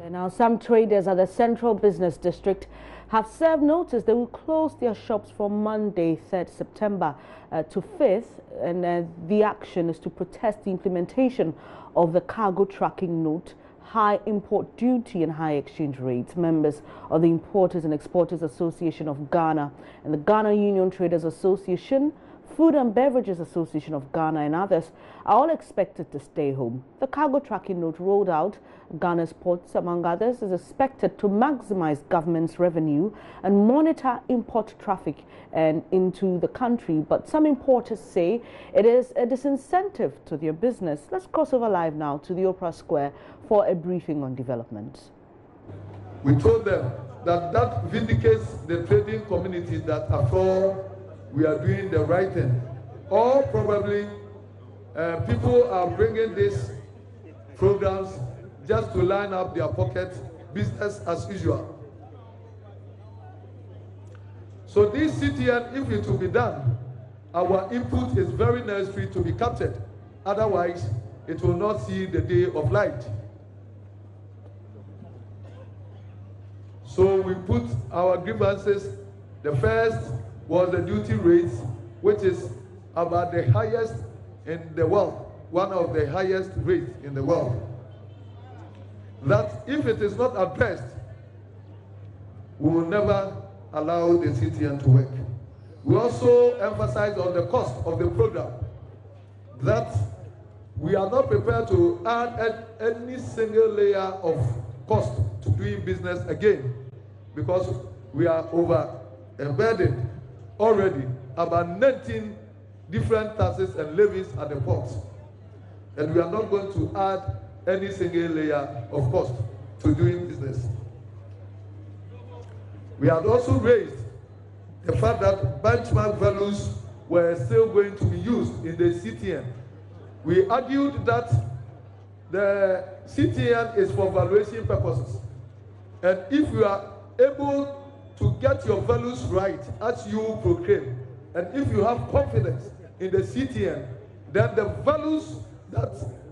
And now some traders at the Central Business District have served notice they will close their shops from Monday, 3rd September to 5th. And the action is to protest the implementation of the cargo tracking note, high import duty and high exchange rates. Members of the Importers and Exporters Association of Ghana and the Ghana Union Traders Association, Food and Beverages Association of Ghana and others are all expected to stay home. The cargo tracking note rolled out Ghana's ports, among others, is expected to maximize government's revenue and monitor import traffic into the country. But some importers say it is a disincentive to their business. Let's cross over live now to the Opera Square for a briefing on developments. We told them that vindicates the trading community that after we are doing the right thing. Or probably people are bringing these programs just to line up their pocket, business as usual. So this CTN, if it will be done, our input is very necessary to be captured. Otherwise, it will not see the day of light. So we put our grievances. The first was the duty rates, which is about the highest in the world, one of the highest rates in the world. That if it is not addressed, we will never allow the CTN to work. We also emphasize on the cost of the program, that we are not prepared to add any single layer of cost to doing business again, because we are overburdened already about 19 different taxes and levies at the ports. And we are not going to add any single layer of cost to doing business. We had also raised the fact that benchmark values were still going to be used in the CTN. We argued that the CTN is for valuation purposes. And if you are able to get your values right as you proclaim, and if you have confidence in the CTN, then the values that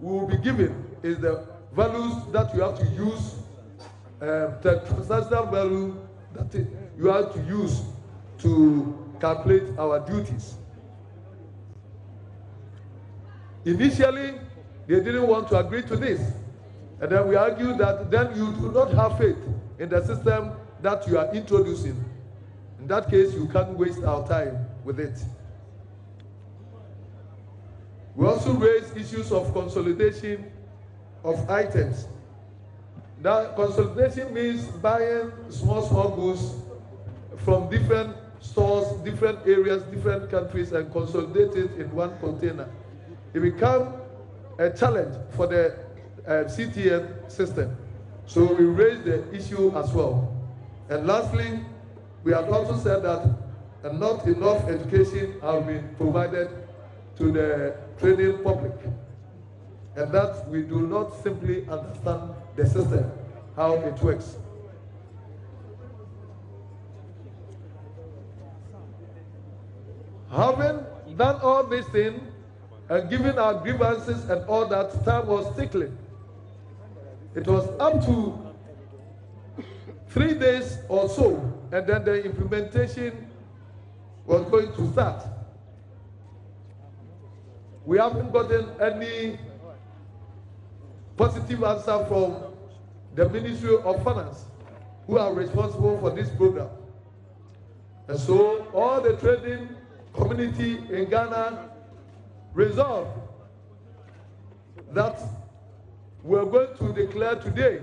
will be given is the values that you have to use, the transnational value that you have to use to calculate our duties. Initially, they didn't want to agree to this, and then we argued that then you do not have faith in the system that you are introducing. In that case, you can't waste our time with it. We also raised issues of consolidation of items. That consolidation means buying small goods from different stores, different areas, different countries, and consolidate it in one container. It becomes a challenge for the CTN system. So we raised the issue as well. And lastly, we have also said that not enough education has been provided to the trading public, and that we do not simply understand the system, how it works. Having done all these things and given our grievances and all that, time was tickling. It was up to 3 days or so, and then the implementation was going to start. We haven't gotten any positive answer from the Ministry of Finance, who are responsible for this program. And so all the trading community in Ghana resolved that we're going to declare today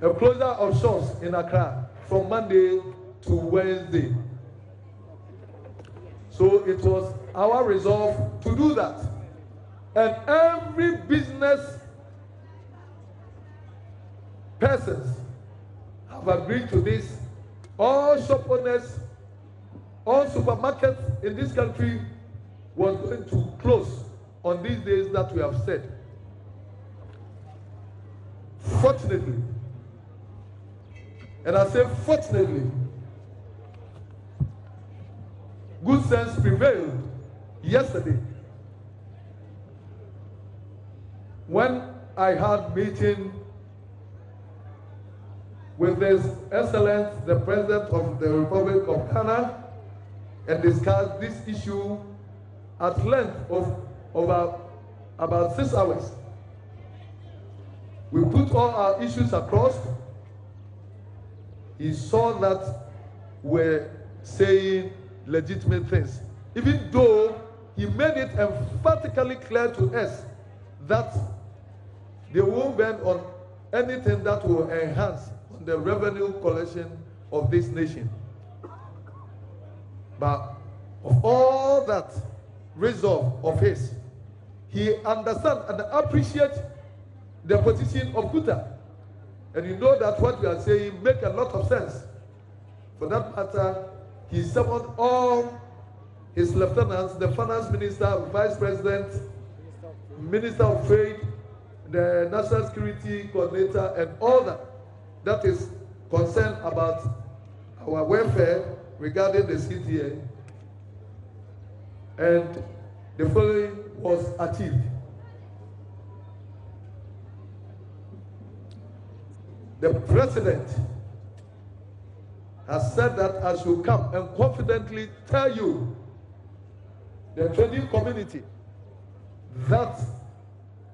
a closure of shops in Accra from Monday to Wednesday. So it was our resolve to do that. And every business persons have agreed to this. All shop owners, all supermarkets in this country was going to close on these days that we have said. Fortunately, and I say fortunately, good sense prevailed yesterday when I had meeting with His Excellency, the President of the Republic of Ghana, and discussed this issue at length of about 6 hours. We put all our issues across. He saw that we're saying legitimate things, even though he made it emphatically clear to us that they won't bend on anything that will enhance the revenue collection of this nation. But of all that resolve of his, he understands and appreciates the position of GUTA. And you know that what we are saying makes a lot of sense. For that matter, he summoned all his lieutenants, the finance minister, vice president, minister of trade, the national security coordinator, and all that is concerned about our welfare regarding the CTN. And the following was achieved. The president has said that I should come and confidently tell you, the trading community, that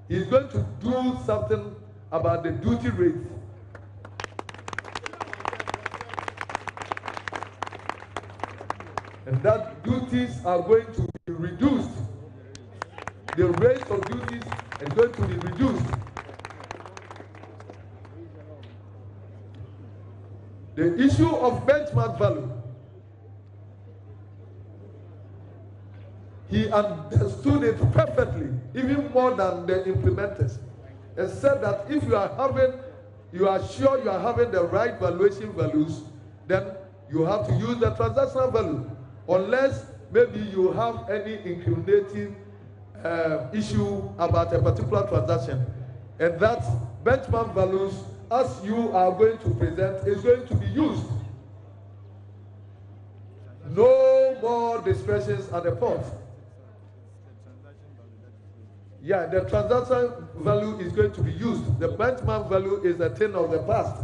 he's going to do something about the duty rate. And that duties are going to be reduced. The rate of duties is going to be reduced. The issue of benchmark value, he understood it perfectly, even more than the implementers, and said that if you are sure you are having the right valuation values, then you have to use the transactional value, unless maybe you have any incriminating issue about a particular transaction, and that benchmark values, as you are going to present, is going to be used. No more discretions at the port. Yeah, the transaction value is going to be used. The benchmark value is a thing of the past.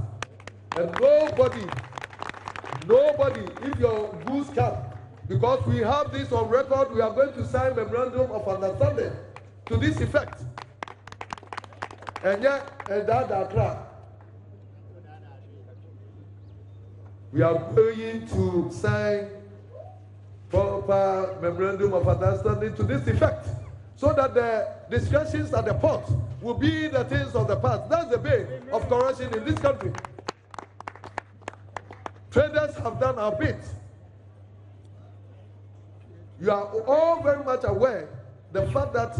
And nobody, if your goods come, because we have this on record, we are going to sign memorandum of understanding to this effect. And yet, we are going to sign proper memorandum of understanding to this effect, so that the discussions at the port will be the things of the past. That's the bane of corruption in this country. Traders have done our bit. You are all very much aware the fact that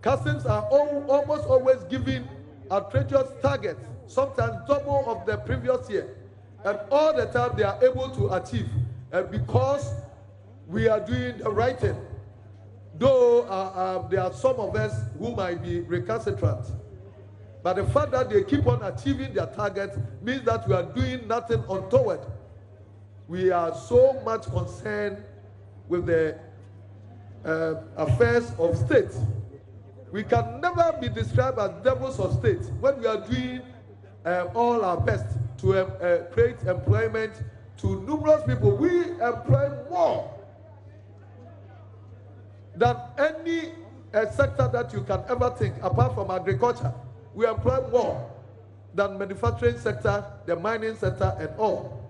customs are almost always giving outrageous targets, sometimes double of the previous year. And all the time they are able to achieve. And because we are doing the right thing, though there are some of us who might be recalcitrant, but the fact that they keep on achieving their targets means that we are doing nothing untoward. We are so much concerned with the affairs of state. We can never be described as devils of state when we are doing all our best to create employment to numerous people. We employ more than any sector that you can ever think, apart from agriculture. We employ more than manufacturing sector, the mining sector, and all.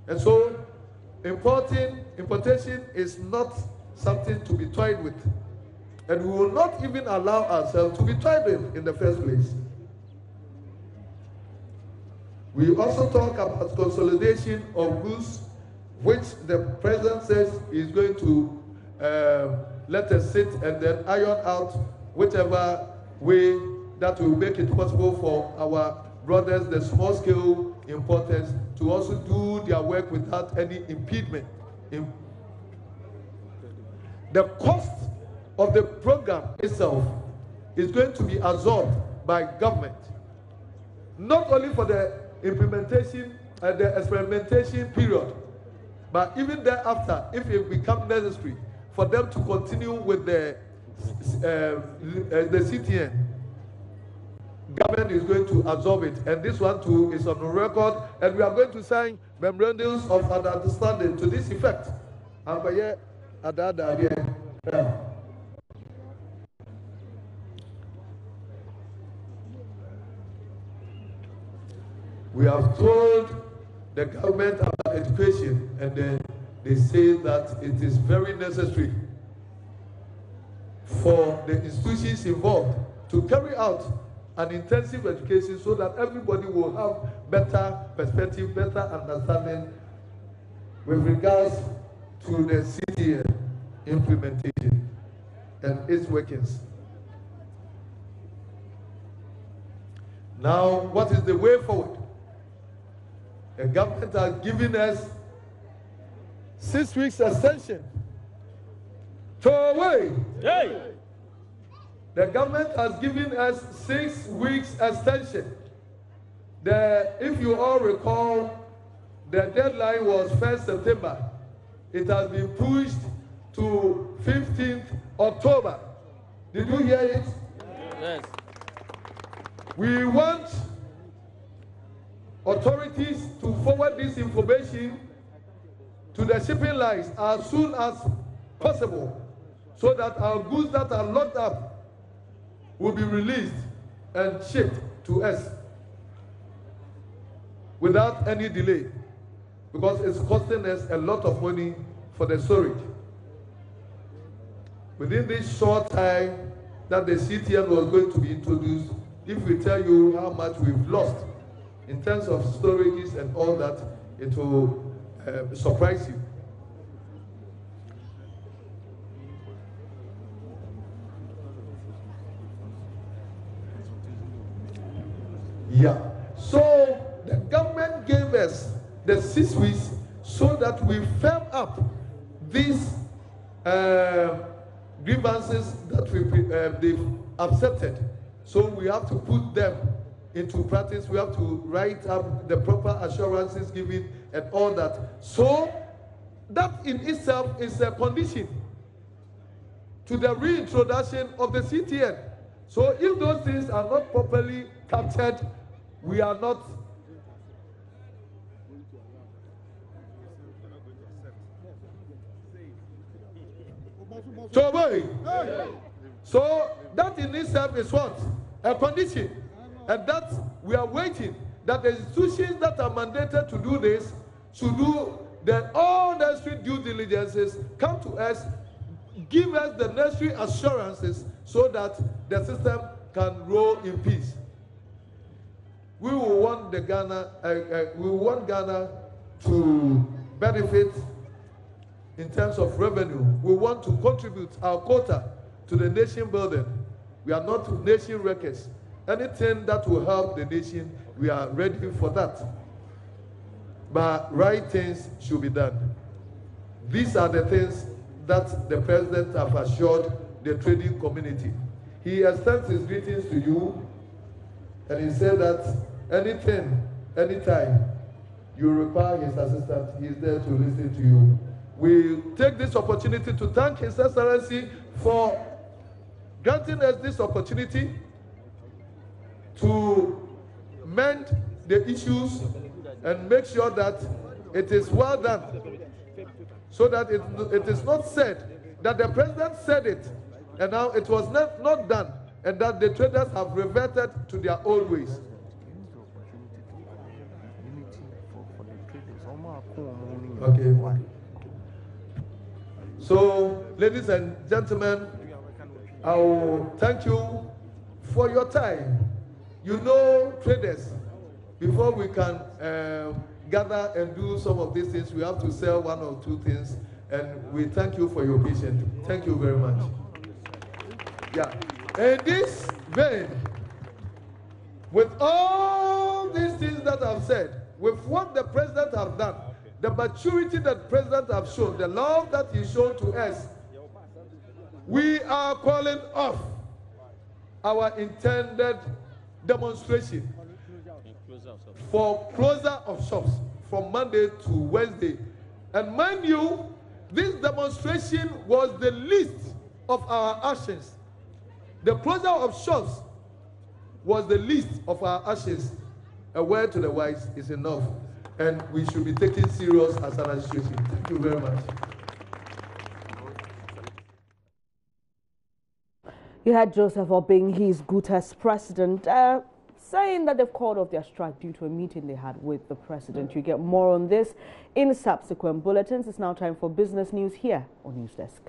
And so, importation is not something to be toyed with. And we will not even allow ourselves to be toyed with in the first place. We also talk about consolidation of goods, which the president says is going to let us sit and then iron out whichever way that will make it possible for our brothers, the small-scale importers, to also do their work without any impediment. The cost of the program itself is going to be absorbed by government, not only for the implementation and the experimentation period, but even thereafter, if it becomes necessary for them to continue with the the CTN. Government is going to absorb it, and this one too is on record, and we are going to sign memorandums of understanding to this effect. We have told the government about education, and then they say that it is very necessary for the institutions involved to carry out an intensive education so that everybody will have better perspective, better understanding with regards to the CTN implementation and its workings. Now, what is the way forward? The government has given us 6 weeks extension. Hey. The government has given us 6 weeks extension. If you all recall, the deadline was 1st September. It has been pushed to 15th October. Did you hear it? Yes. We want authorities to forward this information to the shipping lines as soon as possible, so that our goods that are locked up will be released and shipped to us without any delay, because it's costing us a lot of money for the storage. Within this short time that the CTN was going to be introduced, if we tell you how much we've lost in terms of storages and all that, it will surprise you. Yeah. So the government gave us the 6 weeks so that we firm up these grievances that they've accepted. So we have to put them into practice. We have to write up the proper assurances given and all that. So that in itself is a condition to the reintroduction of the CTN. So if those things are not properly captured, we are not so that in itself is what? A condition. And that we are waiting that the institutions that are mandated to do this should do all necessary due diligences, come to us, give us the necessary assurances so that the system can roll in peace. We will want Ghana to benefit in terms of revenue. We want to contribute our quota to the nation building. We are not nation wreckers. Anything that will help the nation, we are ready for that. But right things should be done. These are the things that the president has assured the trading community. He extends his greetings to you, and he said that anything, anytime you require his assistance, he is there to listen to you. We take this opportunity to thank His Excellency for granting us this opportunity to mend the issues and make sure that it is well done, so that it is not said that the president said it and now it was not done, and that the traders have reverted to their old ways. Okay. So, ladies and gentlemen, I will thank you for your time. You know, traders, before we can gather and do some of these things, we have to sell one or two things, and we thank you for your patience. Thank you very much. Yeah. In this vein, with all these things that I've said, with what the president has done, the maturity that the president has shown, the love that he's shown to us, we are calling off our intended demonstration for closure of shops from Monday to Wednesday. And mind you, this demonstration was the least of our actions. The closure of shops was the least of our actions. A word to the wise is enough, and we should be taken serious as an administration. Thank you very much. You had Joseph Obing, he's GUTA's president, saying that they've called off their strike due to a meeting they had with the president. You get more on this in subsequent bulletins. It's now time for business news here on News Desk.